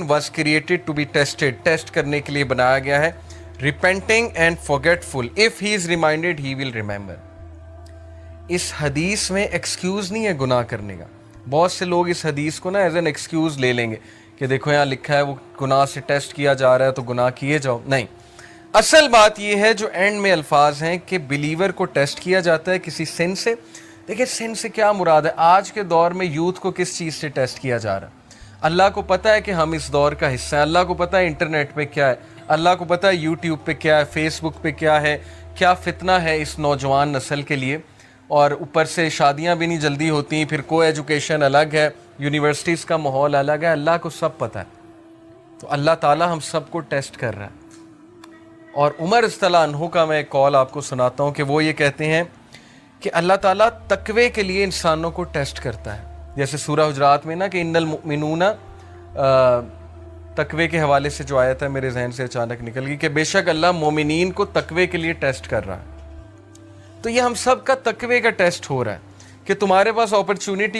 was created to be tested, test करने के लिए बनाया गया है. Repenting and forgetful, if he is reminded he will remember. इस हदीस में एक्सक्यूज़ नहीं है गुनाह करने का. बहुत से लोग इस हदीस को ना एज एन एक्सक्यूज़ ले लेंगे कि देखो यहाँ लिखा है वो गुनाह से टेस्ट किया जा रहा है तो गुनाह किए जाओ. नहीं, असल बात ये है जो एंड में अल्फाज हैं कि बिलीवर को टेस्ट किया जाता है किसी सिन से. देखिए सिन से क्या मुराद है. आज के दौर में यूथ को किस चीज़ से टेस्ट किया जा रहा है. अल्लाह को पता है कि हम इस दौर का हिस्सा हैं. अल्लाह को पता है इंटरनेट पे क्या है, अल्लाह को पता है यूट्यूब पे क्या है, फेसबुक पे क्या है, क्या फितना है इस नौजवान नस्ल के लिए. और ऊपर से शादियां भी नहीं जल्दी होती, फिर को एजुकेशन अलग है, यूनिवर्सिटीज़ का माहौल अलग है. अल्लाह को सब पता है. तो अल्लाह ताला हम सबको टेस्ट कर रहा है. और उमर रज़ियल्लाहु अन्हु का मैं एक कॉल आपको सुनाता हूँ कि वो ये कहते हैं कि अल्लाह ताला तकवे के लिए इंसानों को टेस्ट करता है. जैसे सूरह हुजरात में ना कि इन्नल मुमिनूना, तकवे के हवाले से जो आयत है मेरे जहन से अचानक निकल गई कि बेशक अल्लाह मोमिनीन को तकवे के लिए टेस्ट कर रहा है. तो ये हम सब का तकवे का टेस्ट हो रहा है कि तुम्हारे पास अपॉर्चुनिटी